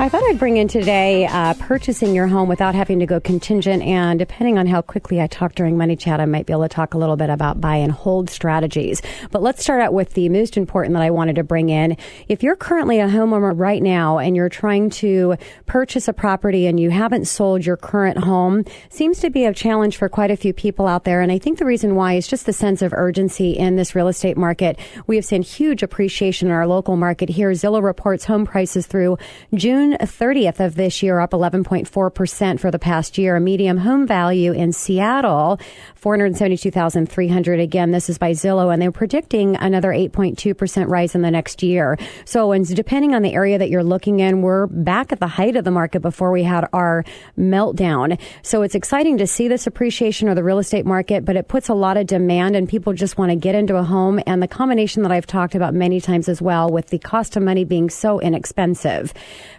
I thought I'd bring in today purchasing your home without having to go contingent, and depending on how quickly I talk during Money Chat, I might be able to talk a little bit about buy and hold strategies. But let's start out with the most important that I wanted to bring in. If you're currently a homeowner right now and you're trying to purchase a property and you haven't sold your current home, seems to be a challenge for quite a few people out there. And I think the reason why is just the sense of urgency in this real estate market. We have seen huge appreciation in our local market here. Zillow reports home prices through June 30th of this year up 11.4% for the past year. A median home value in Seattle, $472,300. Again, this is by Zillow, and they're predicting another 8.2% rise in the next year. So, and depending on the area that you're looking in, we're back at the height of the market before we had our meltdown. So it's exciting to see this appreciation of the real estate market, but it puts a lot of demand and people just want to get into a home. And the combination that I've talked about many times as well, with the cost of money being so inexpensive,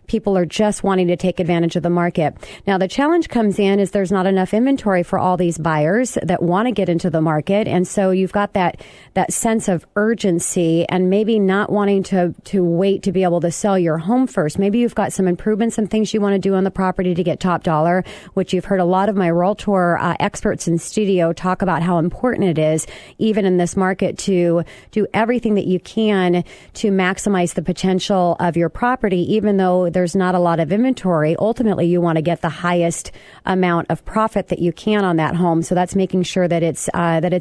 people are just wanting to take advantage of the market. Now, the challenge comes in is there's not enough inventory for all these buyers that want to get into the market. And so you've got that sense of urgency and maybe not wanting to wait to be able to sell your home first. Maybe you've got some improvements and things you want to do on the property to get top dollar, which you've heard a lot of my Realtor experts in studio talk about how important it is, even in this market, to do everything that you can to maximize the potential of your property, even though there's not a lot of inventory. Ultimately, you want to get the highest amount of profit that you can on that home. So that's making sure that it's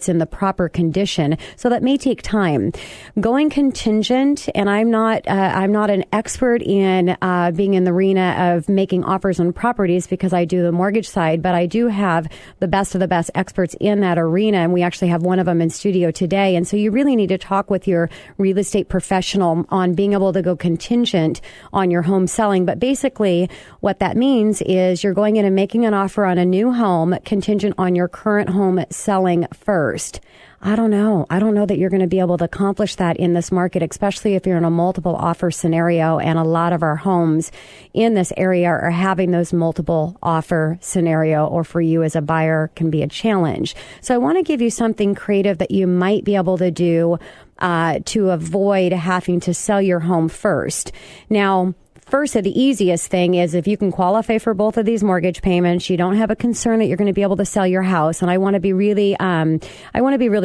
in the proper condition. So that may take time. Going contingent, and I'm not an expert in being in the arena of making offers on properties because I do the mortgage side, but I do have the best of the best experts in that arena, and we actually have one of them in studio today. And so you really need to talk with your real estate professional on being able to go contingent on your home selling. But basically what that means is you're going in and making an offer on a new home contingent on your current home selling first. I don't know that you're going to be able to accomplish that in this market, especially if you're in a multiple offer scenario. And a lot of our homes in this area are having those multiple offer scenario, or for you as a buyer can be a challenge. So I want to give you something creative that you might be able to do to avoid having to sell your home first. Now, first, the easiest thing is if you can qualify for both of these mortgage payments, you don't have a concern that you're going to be able to sell your house. And I want to be really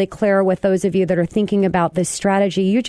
clear with those of you that are thinking about this strategy. You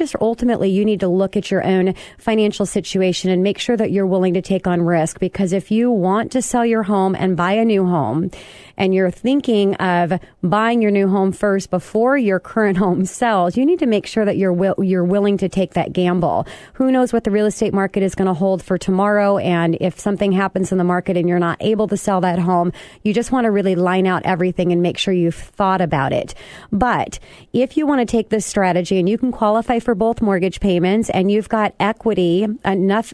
need to look at your own financial situation and make sure that you're willing to take on risk. Because if you want to sell your home and buy a new home, and you're thinking of buying your new home first before your current home sells, you need to make sure that you're willing to take that gamble. Who knows what the real estate market is going to hold for tomorrow, and if something happens in the market and you're not able to sell that home, you just want to really line out everything and make sure you've thought about it. But if you want to take this strategy and you can qualify for both mortgage payments and you've got enough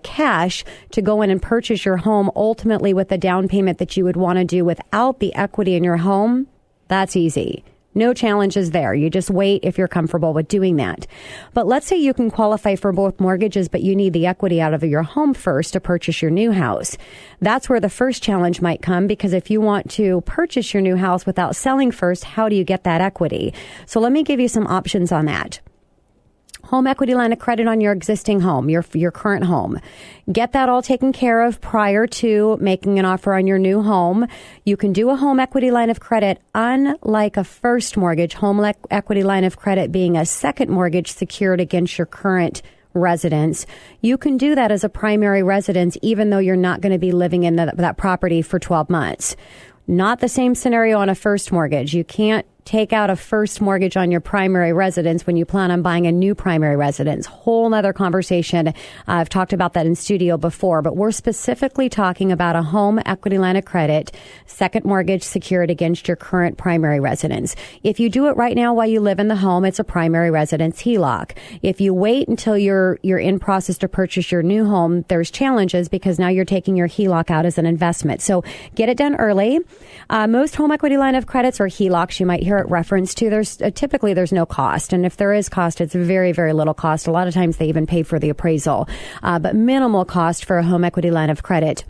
cash to go in and purchase your home, ultimately with the down payment that you would want to do without the equity in your home, that's easy. No challenges there. You just wait if you're comfortable with doing that. But let's say you can qualify for both mortgages, but you need the equity out of your home first to purchase your new house. That's where the first challenge might come, because if you want to purchase your new house without selling first, how do you get that equity? So let me give you some options on that. Home equity line of credit on your existing home, your current home. Get that all taken care of prior to making an offer on your new home. You can do a home equity line of credit. Unlike a first mortgage, home equity line of credit being a second mortgage secured against your current residence. You can do that as a primary residence, even though you're not going to be living in that property for 12 months. Not the same scenario on a first mortgage. You can't take out a first mortgage on your primary residence when you plan on buying a new primary residence. Whole nother conversation. I've talked about that in studio before, but we're specifically talking about a home equity line of credit, second mortgage secured against your current primary residence. If you do it right now while you live in the home, it's a primary residence HELOC. If you wait until you're in process to purchase your new home, there's challenges because now you're taking your HELOC out as an investment. So get it done early. Most home equity line of credits or HELOCs you might hear it referenced to. Typically there's no cost, and if there is cost, it's very, very little cost. A lot of times they even pay for the appraisal, but minimal cost for a home equity line of credit.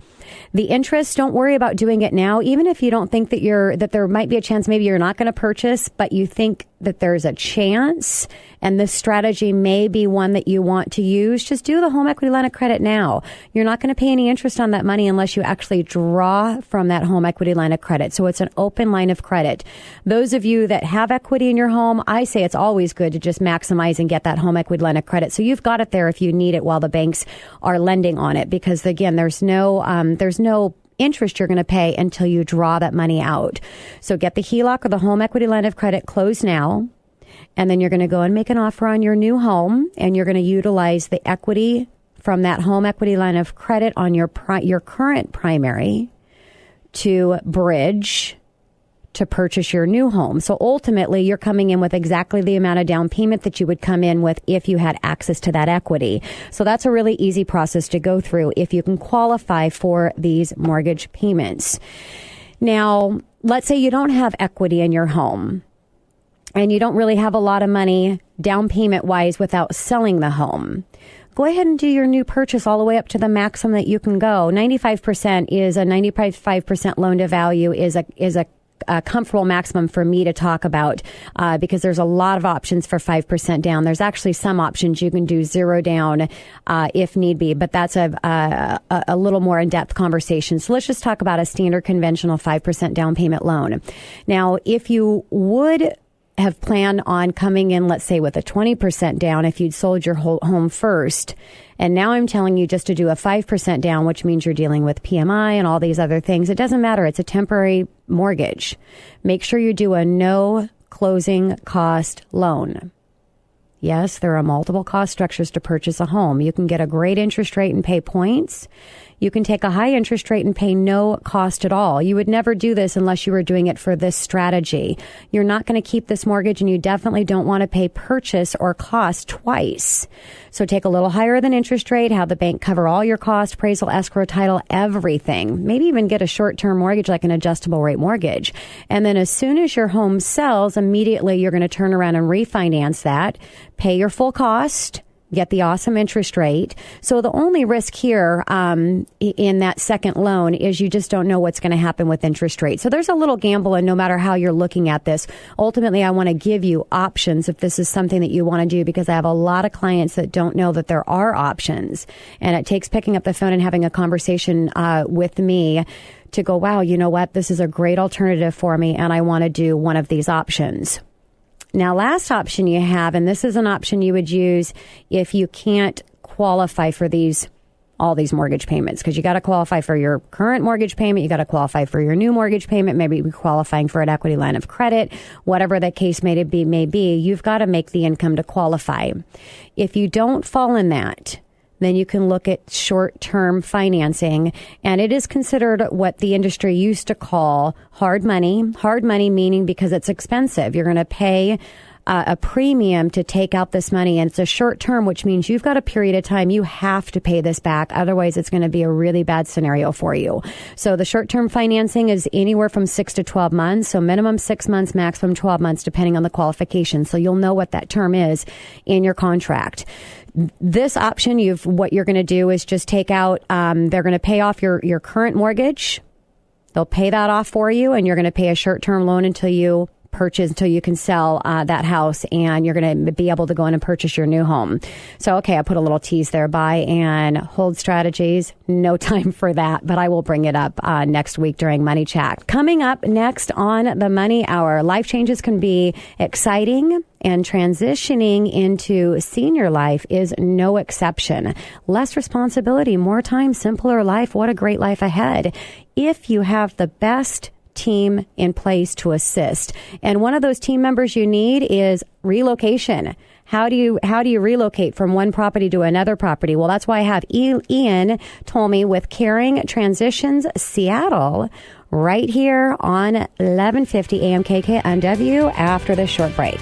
The interest, don't worry about doing it now. Even if you don't think that there might be a chance, maybe you're not going to purchase, but you think that there's a chance and this strategy may be one that you want to use, just do the home equity line of credit now. You're not going to pay any interest on that money unless you actually draw from that home equity line of credit. So it's an open line of credit. Those of you that have equity in your home, I say it's always good to just maximize and get that home equity line of credit. So you've got it there if you need it while the banks are lending on it, because again, there's no interest you're going to pay until you draw that money out. So get the HELOC or the home equity line of credit closed now, and then you're going to go and make an offer on your new home, and you're going to utilize the equity from that home equity line of credit on your current primary to bridge to purchase your new home. So ultimately, you're coming in with exactly the amount of down payment that you would come in with if you had access to that equity. So that's a really easy process to go through if you can qualify for these mortgage payments. Now, let's say you don't have equity in your home and you don't really have a lot of money down payment wise without selling the home. Go ahead and do your new purchase all the way up to the maximum that you can go. 95% loan to value is a comfortable maximum for me to talk about because there's a lot of options for 5% down. There's actually some options you can do 0 down if need be, but that's a little more in-depth conversation. So let's just talk about a standard conventional 5% down payment loan. Now, if you would have planned on coming in, let's say, with a 20% down if you'd sold your whole home first, and now I'm telling you just to do a 5% down, which means you're dealing with PMI and all these other things. It doesn't matter. It's a temporary mortgage. Make sure you do a no closing cost loan. Yes, there are multiple cost structures to purchase a home. You can get a great interest rate and pay points. You can take a high interest rate and pay no cost at all. You would never do this unless you were doing it for this strategy. You're not going to keep this mortgage, and you definitely don't want to pay purchase or cost twice. So take a little higher than interest rate, have the bank cover all your costs, appraisal, escrow, title, everything. Maybe even get a short-term mortgage like an adjustable rate mortgage. And then as soon as your home sells, immediately you're going to turn around and refinance that, pay your full cost, get the awesome interest rate. So the only risk here in that second loan is you just don't know what's going to happen with interest rate. So there's a little gamble, and no matter how you're looking at this, ultimately I want to give you options if this is something that you want to do, because I have a lot of clients that don't know that there are options. And it takes picking up the phone and having a conversation with me to go, wow, you know what? This is a great alternative for me, and I want to do one of these options. Now, last option you have, and this is an option you would use if you can't qualify for all these mortgage payments, because you got to qualify for your current mortgage payment. You got to qualify for your new mortgage payment. Maybe you're qualifying for an equity line of credit, whatever the case may be. You've got to make the income to qualify. If you don't fall in that, then you can look at short-term financing, and it is considered what the industry used to call hard money. Hard money meaning because it's expensive. You're going to pay a premium to take out this money, and it's a short term, which means you've got a period of time you have to pay this back. Otherwise, it's going to be a really bad scenario for you. So the short-term financing is anywhere from 6 to 12 months. So minimum 6 months, maximum 12 months, depending on the qualification. So you'll know what that term is in your contract. This option, what you're going to do is just take out, they're going to pay off your current mortgage. They'll pay that off for you, and you're going to pay a short-term loan until you can sell that house, and you're going to be able to go in and purchase your new home. So, okay, I put a little tease there, buy and hold strategies. No time for that, but I will bring it up next week during Money Chat. Coming up next on the Money Hour, life changes can be exciting, and transitioning into senior life is no exception. Less responsibility, more time, simpler life. What a great life ahead if you have the best team in place to assist. And one of those team members you need is relocation. How do you relocate from one property to another property? Well, that's why I have Ian Tolmie with Caring Transitions Seattle right here on 1150 AM KKNW after this short break.